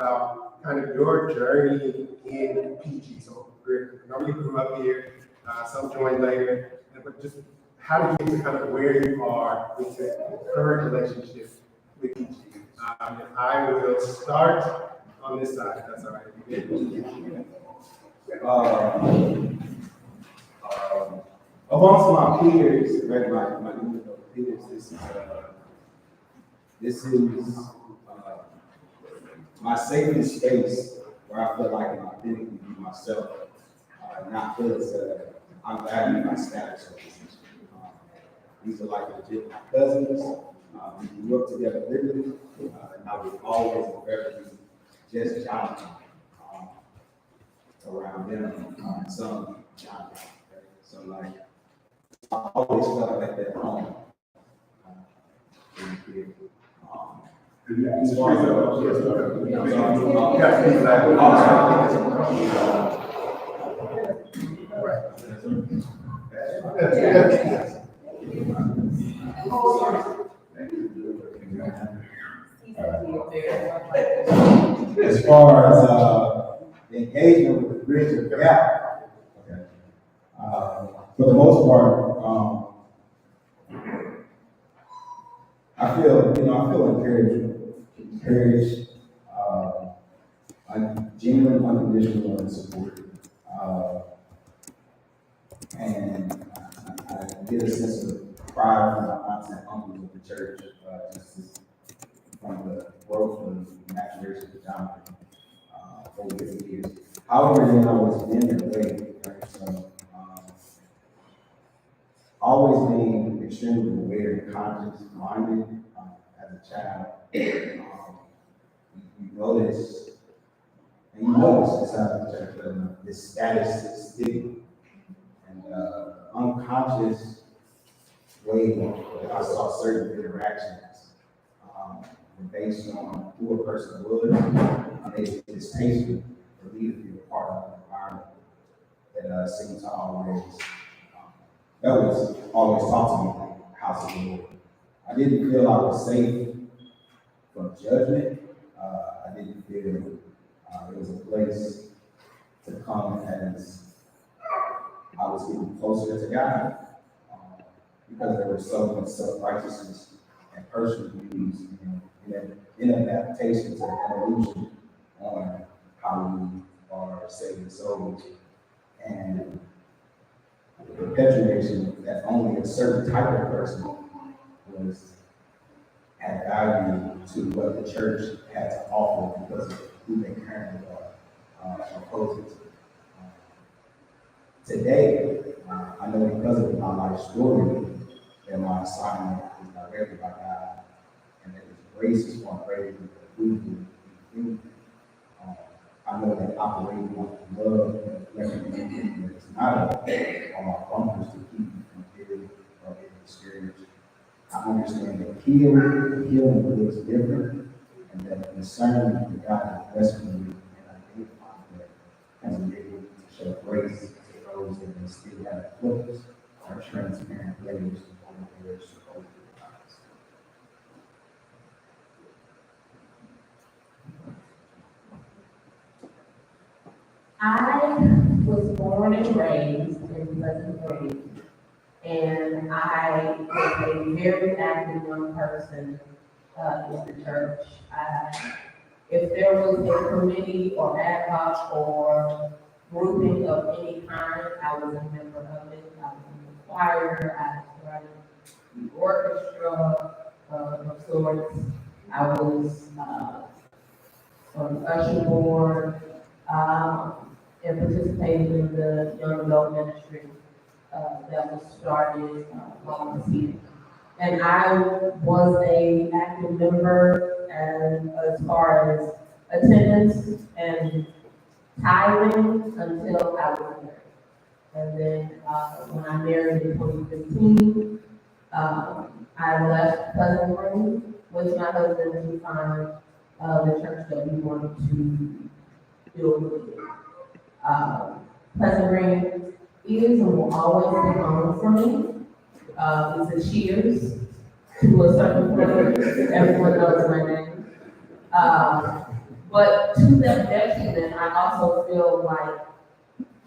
about kind of your journey in PG. So normally grew up here, some joined later, but just how did you get to kind of where you are with your current relationship with PG? I will start on this side, if that's all right. Amongst my peers, right, my peers, this is my safest space where I feel like I can authentically be myself, not feel as I'm valuing my status or position. These are like legit my cousins. We grew up together literally, and I was always very just Jonathan around them, some Jonathan. So like, I always felt like that home. As far as the engagement with the bridge of the gap, okay. For the most part, I feel encouraged, I'm genuine, unconditional, and supported, and I get a sense of pride from my aunts and uncles of the church, just from the growth and maturation of Jonathan over the years. However, they've always been that way, right? So, always being extremely aware and conscious-minded as a child. You notice inside the church that this status is stigma, and unconscious way that I saw certain interactions based on who a person was, they distasteful for me to be a part of an environment that seemed to always taught to me like house of the Lord. I didn't feel I was safe from judgment. I didn't feel it was a place to come as I was getting closer to God, because there was so much self-righteousness and personal views in adaptation to the evolution on how we are saving souls, and the perpetuation that only a certain type of person was had value to what the church had to offer because of who they currently are opposing to. Today, I know because of my life story that my assignment is directed by God, and that His grace is far greater than the food we I know that operating on love and recognition is not on my bumpers to keep you from feeling or getting discouraged. I understand that healing looks different, and that the concern that God has blessed me with and identifying that has been able to show grace to those that may still have focus or transparent layers on their supposed lives. I was born and raised in Pleasant Green, and I was a very active young person in the church. If there was a committee or ad hoc or grouping of any kind, I was a member of it. I was in the choir, I was running the orchestra of sorts. I was on the usher board, and participated in the young adult ministry that was started on the scene. And I was a active member, and as far as attendance and tithing until I was married. And then when I married in 2015, I left Pleasant Green with my husband to find the church that we wanted to build with. Pleasant Green is and will always be home for me. It's a cheers to a certain point. Everyone knows my name. But to that detriment, I also feel like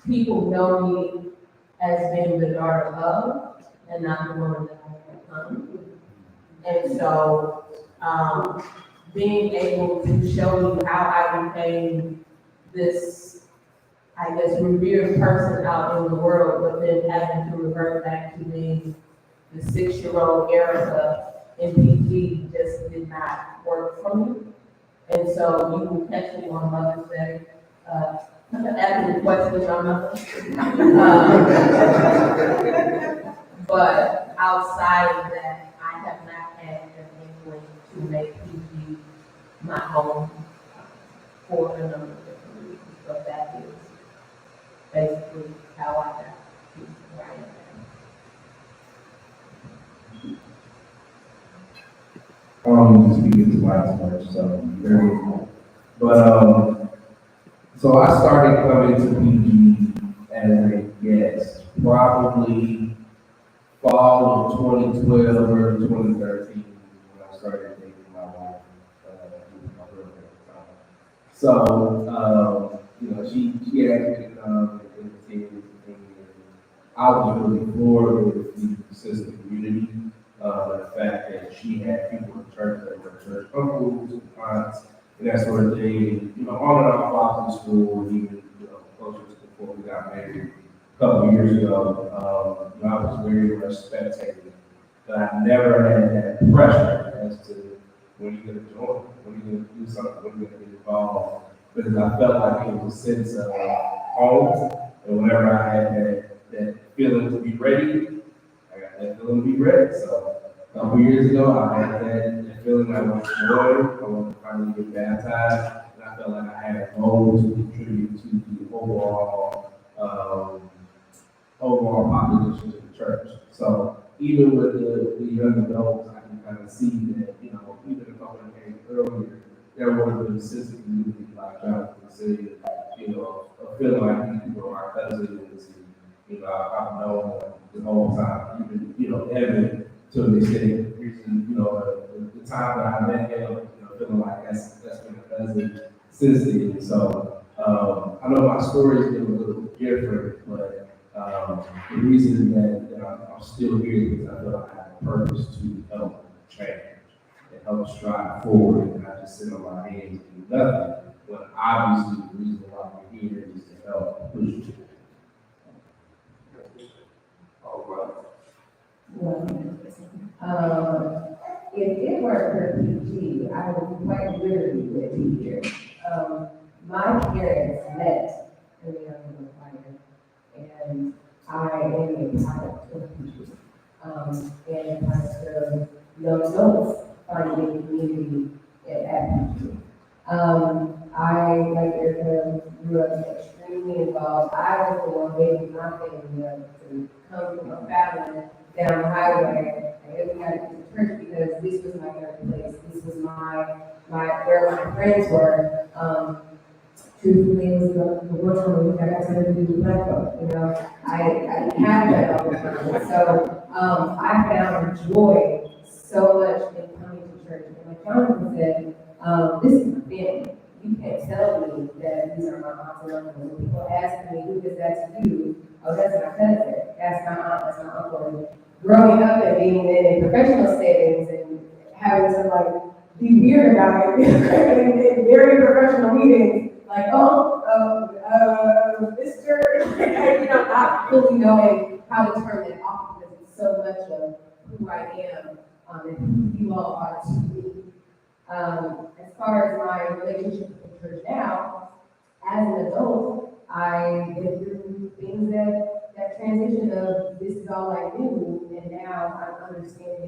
people know me as being the daughter of, and not the woman that I have become. And so, being able to show you how I became this, I guess, revered person out in the world, but then having to revert back to being the 6-year-old Erica in PG just did not work for me. And so you will catch me on Mother's Day, asking the question your mother. But outside of that, I have not had an inkling to make PG my home for a number of different reasons. But that is basically how I got to where I am. Speaking to my much, so very cool. But so I started coming to PG as a guest probably fall of 2012 or 2013 when I started dating my wife, my girlfriend at the time. So she asked me to come and attend, and I was really floored with the sister community. The fact that she had people in church that were church uncles and aunts and that sort of thing, on and off while in school, and even, closer to before we got married a couple of years ago. I was very much spectating, but I never had that pressure as to when are you going to join, when are you going to do something, when are you going to get involved, because I felt like it was a sense of home, and whenever I had that feeling to be ready, I got that feeling to be ready. So a couple years ago, I had that feeling I was joined. I wanted to finally get baptized, and I felt like I had a goal to contribute to the overall population of the church. So even with the young adults, I can kind of see that, even if I would have came earlier, there would have been a sense of community, like Jonathan said, a feeling like these people are my cousins. I've known them the whole time, even, Evan, to an extent, reason, the time that I met him, feeling like that's been a cousin since then. So, I know my story has been a little different, but, the reason that I'm still here is because I feel like I have a purpose to help change and help strive forward, and not just sit on my hands and do nothing, but obviously the reason why we're here is to help push you. If it weren't for PG, I would quite literally be here. My parents met in the young fire, and I am a product of PG. And I serve young adults finding community at PG. I, like Erica, grew up extremely involved. I was the one making my family up to come from a family down the highway. And we had to get to church because this was my birthplace. This was where my friends were. Truthfully, it was the one week I got to do the black folk. I didn't have that all the time. So I found joy so much in coming to church. And like Jonathan said, this is my family. You can't tell me that these are my aunts and uncles. When people ask me, who is that to you? Oh, that's my cousin. That's my aunt. That's my uncle. And growing up and being in professional settings and having to be weird about it in very professional meetings, Mr. not fully knowing how to turn that off because it's so much of who I am and who you all are to me. As far as my relationship with the church now, as an adult, I went through things that transition of this is all I knew, and now I'm understanding